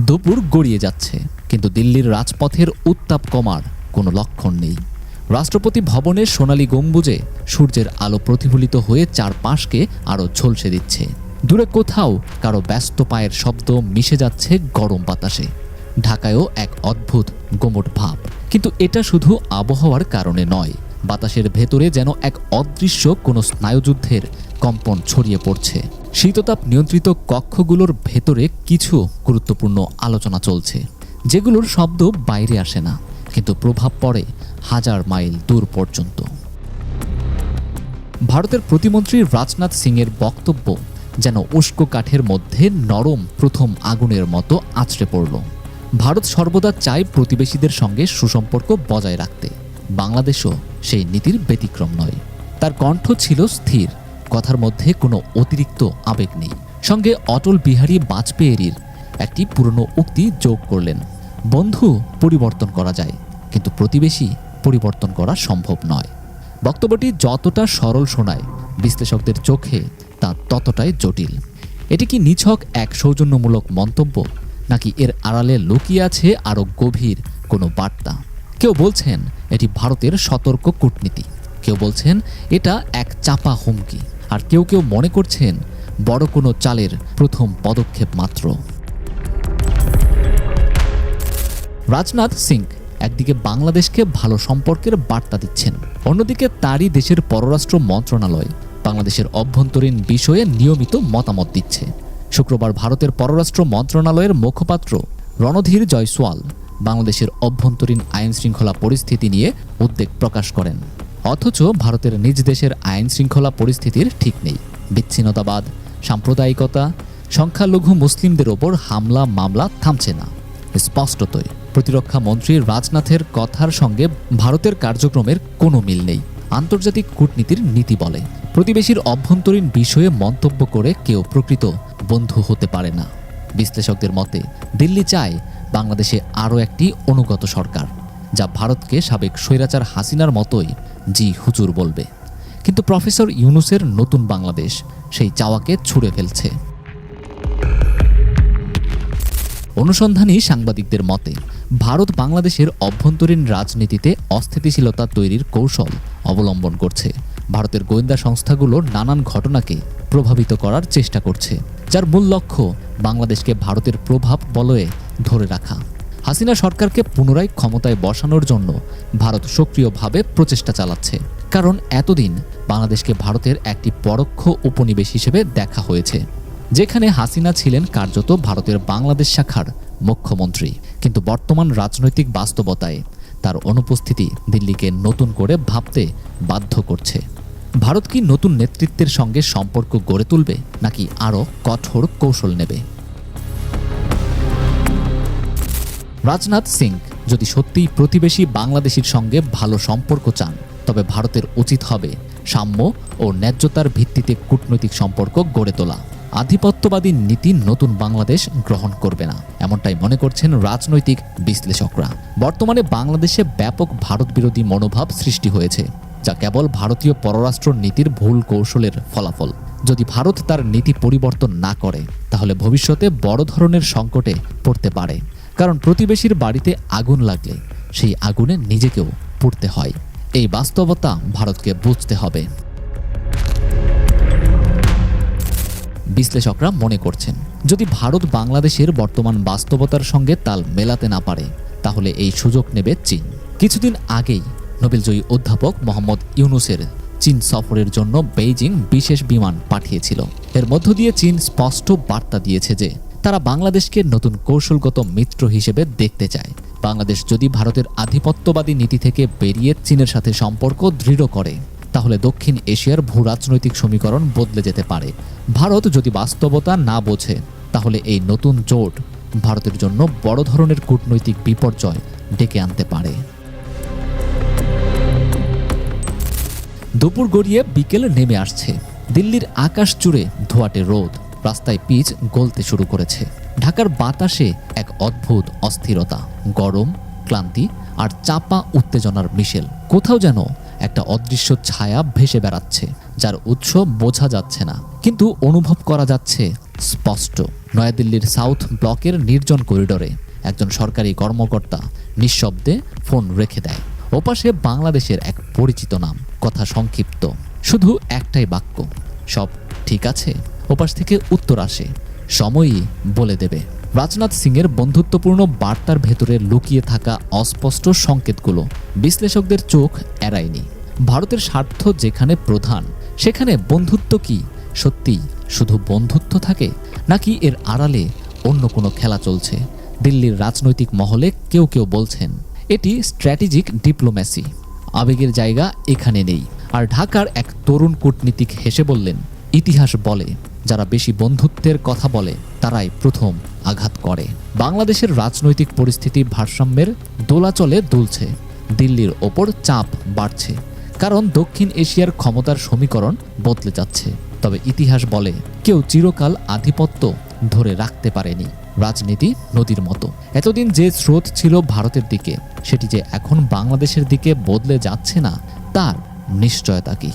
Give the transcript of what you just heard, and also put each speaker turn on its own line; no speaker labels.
দুপুর গড়িয়ে যাচ্ছে, কিন্তু দিল্লির রাজপথের উত্তাপ কমার কোনো লক্ষণ নেই। রাষ্ট্রপতি ভবনের সোনালী গম্বুজে সূর্যের আলো প্রতিফলিত হয়ে চারপাশকে আরও ঝলসে দিচ্ছে। দূরে কোথাও কারো ব্যস্ত পায়ের শব্দ মিশে যাচ্ছে গরম বাতাসে। ঢাকায়ও এক অদ্ভুত গোমট ভাব, কিন্তু এটা শুধু আবহাওয়ার কারণে নয়। বাতাসের ভেতরে যেন এক অদৃশ্য কোনো স্নায়ুযুদ্ধের কম্পন ছড়িয়ে পড়ছে। শীততাপ নিয়ন্ত্রিত কক্ষগুলোর ভেতরে কিছু গুরুত্বপূর্ণ আলোচনা চলছে, যেগুলোর শব্দ বাইরে আসে না, কিন্তু প্রভাব পড়ে হাজার মাইল দূর পর্যন্ত। ভারতের প্রতিমন্ত্রী রাজনাথ সিংয়ের বক্তব্য যেন উস্কো কাঠের মধ্যে নরম প্রথম আগুনের মতো আছড়ে পড়ল। ভারত সর্বদা চায় প্রতিবেশীদের সঙ্গে সুসম্পর্ক বজায় রাখতে। বাংলাদেশও সেই নীতির ব্যতিক্রম নয়। তার কণ্ঠ ছিল স্থির, কথার মধ্যে কোনো অতিরিক্ত আবেগ নেই। সঙ্গে অটল বিহারী বাজপেয়ীর একটি পুরনো উক্তি যোগ করলেন, বন্ধু পরিবর্তন করা যায়, কিন্তু প্রতিবেশী পরিবর্তন করা সম্ভব নয়। বক্তব্যটি যতটা সরল শোনায়, বিশ্লেষকদের চোখে তা ততটাই জটিল। এটি কি নিছক এক সৌজন্যমূলক মন্তব্য, নাকি এর আড়ালে লুকিয়ে আছে আরও গভীর কোনো বার্তা? কেউ বলছেন এটি ভারতের সতর্ক কূটনীতি, কেউ বলছেন এটা এক চাপা হুমকি, আর কেউ কেউ মনে করছেন বড় কোনো চালের প্রথম পদক্ষেপ মাত্র। রাজনাথ সিং একদিকে বাংলাদেশকে ভালো সম্পর্কের বার্তা দিচ্ছেন, অন্যদিকে তারই দেশের পররাষ্ট্র মন্ত্রণালয় বাংলাদেশের অভ্যন্তরীণ বিষয়ে নিয়মিত মতামত দিচ্ছে। শুক্রবার ভারতের পররাষ্ট্র মন্ত্রণালয়ের মুখপাত্র রণধীর জয়সওয়াল বাংলাদেশের অভ্যন্তরীণ আইন শৃঙ্খলা পরিস্থিতি নিয়ে উদ্বেগ প্রকাশ করেন। অথচ ভারতের নিজ দেশের আইন শৃঙ্খলা পরিস্থিতির ঠিক নেই। বিচ্ছিন্নতাবাদ, সাম্প্রদায়িকতা, সংখ্যালঘু মুসলিমদের ওপর হামলা মামলা থামছে না। স্পষ্টতই প্রতিরক্ষা মন্ত্রী রাজনাথের কথার সঙ্গে ভারতের কার্যক্রমের কোনো মিল নেই। আন্তর্জাতিক কূটনীতির নীতি বলে, প্রতিবেশীর অভ্যন্তরীণ বিষয়ে মন্তব্য করে কেউ প্রকৃত বন্ধু হতে পারে না। বিশ্লেষকদের মতে দিল্লি চায় বাংলাদেশে আরও একটি অনুগত সরকার, যা ভারতকে সাবেক স্বৈরাচার হাসিনার মতোই জি হুজুর বলবে। কিন্তু প্রফেসর ইউনূসের নতুন বাংলাদেশ সেই চাওয়াকে ছুঁড়ে ফেলছে। অনুসন্ধানী সাংবাদিকদের মতে ভারত বাংলাদেশের অভ্যন্তরীণ রাজনীতিতে অস্থিতিশীলতা তৈরির কৌশল অবলম্বন করছে। ভারতের গোয়েন্দা সংস্থাগুলো নানান ঘটনাকে প্রভাবিত করার চেষ্টা করছে, যার মূল লক্ষ্য বাংলাদেশকে ভারতের প্রভাব বলয়ে ধরে রাখা। হাসিনা সরকারকে পুনরায় ক্ষমতায় বসানোর জন্য ভারত সক্রিয়ভাবে প্রচেষ্টা চালাচ্ছে, কারণ এতদিন বাংলাদেশকে ভারতের একটি পরোক্ষ উপনিবেশ হিসেবে দেখা হয়েছে, যেখানে হাসিনা ছিলেন কার্যত ভারতের বাংলাদেশ শাখার মুখ্যমন্ত্রী। কিন্তু বর্তমান রাজনৈতিক বাস্তবতায় তার অনুপস্থিতি দিল্লিকে নতুন করে ভাবতে বাধ্য করছে। ভারত কি নতুন নেতৃত্বের সঙ্গে সম্পর্ক গড়ে তুলবে, নাকি আরও কঠোর কৌশল নেবে? রাজনাথ সিং যদি সত্যিই প্রতিবেশী বাংলাদেশের সঙ্গে ভালো সম্পর্ক চান, তবে ভারতের উচিত হবে সাম্য ও ন্যায্যতার ভিত্তিতে কূটনৈতিক সম্পর্ক গড়ে তোলা। আধিপত্যবাদী নীতি নতুন বাংলাদেশ গ্রহণ করবে না, এমনটাই মনে করছেন রাজনৈতিক বিশ্লেষকরা। বর্তমানে বাংলাদেশে ব্যাপক ভারত বিরোধী মনোভাব সৃষ্টি হয়েছে, যা কেবল ভারতীয় পররাষ্ট্র নীতির ভুল কৌশলের ফলাফল। যদি ভারত তার নীতি পরিবর্তন না করে, তাহলে ভবিষ্যতে বড় ধরনের সংকটে পড়তে পারে। কারণ প্রতিবেশীর বাড়িতে আগুন লাগলে সেই আগুনে নিজেকেও পুড়তে হয়। এই বাস্তবতা ভারতকে বুঝতে হবে। বিশ্লেষকরা মনে করছেন, যদি ভারত বাংলাদেশের বর্তমান বাস্তবতার সঙ্গে তাল মেলাতে না পারে, তাহলে এই সুযোগ নেবে চীন। কিছুদিন আগেই নোবেলজয়ী অধ্যাপক মোহাম্মদ ইউনূসের চীন সফরের জন্য বেইজিং বিশেষ বিমান পাঠিয়েছিল। এর মধ্য দিয়ে চীন স্পষ্ট বার্তা দিয়েছে যে তারা বাংলাদেশকে নতুন কৌশলগত মিত্র হিসেবে দেখতে চায়। বাংলাদেশ যদি ভারতের আধিপত্যবাদী নীতি থেকে বেরিয়ে চীনের সাথে সম্পর্ক দৃঢ় করে, তাহলে দক্ষিণ এশিয়ার ভূরাজনৈতিক সমীকরণ বদলে যেতে পারে। ভারত যদি বাস্তবতা না বোঝে, তাহলে এই নতুন জোট ভারতের জন্য বড় ধরনের কূটনৈতিক বিপর্যয় ডেকে আনতে পারে। দুপুর গড়িয়ে বিকেল নেমে আসছে। দিল্লির আকাশ জুড়ে ধোঁয়াটে রোদ, রাস্তায় পিচ গলতে শুরু করেছে। ঢাকার বাতাসে এক অদ্ভুত অস্থিরতা, গরম, ক্লান্তি আর চাপা উত্তেজনার মিশেল। কোথাও যেন একটা অদৃশ্য ছায়া ভেসে বেড়াচ্ছে, যার উৎস বোঝা যাচ্ছে না, কিন্তু অনুভব করা যাচ্ছে স্পষ্ট। নয়াদিল্লির সাউথ ব্লকের নির্জন করিডোরে একজন সরকারি কর্মকর্তা নিঃশব্দে ফোন রেখে দেয়। ওপাশে বাংলাদেশের এক পরিচিত নাম, কথা সংক্ষিপ্ত, শুধু একটাই বাক্য, সব ঠিক আছে। ওপাশ থেকে উত্তর আসে, সময়ই বলে দেবে। রাজনাথ সিংয়ের বন্ধুত্বপূর্ণ বার্তার ভেতরে লুকিয়ে থাকা অস্পষ্ট সংকেতগুলো বিশ্লেষকদের চোখ এড়ায়নি। ভারতের স্বার্থ যেখানে প্রধান, সেখানে বন্ধুত্ব কি সত্যি শুধু বন্ধুত্ব থাকে, নাকি এর আড়ালে অন্য কোনো খেলা চলছে? দিল্লির রাজনৈতিক মহলে কেউ কেউ বলছেন এটি স্ট্র্যাটেজিক ডিপ্লোম্যাসি, আবেগের জায়গা এখানে নেই। আর ঢাকার এক তরুণ কূটনীতিক হেসে বললেন, ইতিহাস বলে যারা বেশি বন্ধুত্বের কথা বলে তারাই প্রথম আঘাত করে। বাংলাদেশের রাজনৈতিক পরিস্থিতি ভারসাম্যের দোলাচলে দুলছে। দিল্লির ওপর চাপ বাড়ছে, কারণ দক্ষিণ এশিয়ার ক্ষমতার সমীকরণ বদলে যাচ্ছে। তবে ইতিহাস বলে কেউ চিরকাল আধিপত্য ধরে রাখতে পারেনি। রাজনীতি নদীর মতো, এতদিন যে স্রোত ছিল ভারতের দিকে, সেটি যে এখন বাংলাদেশের দিকে বদলে যাচ্ছে না, তার নিশ্চয়তা কি?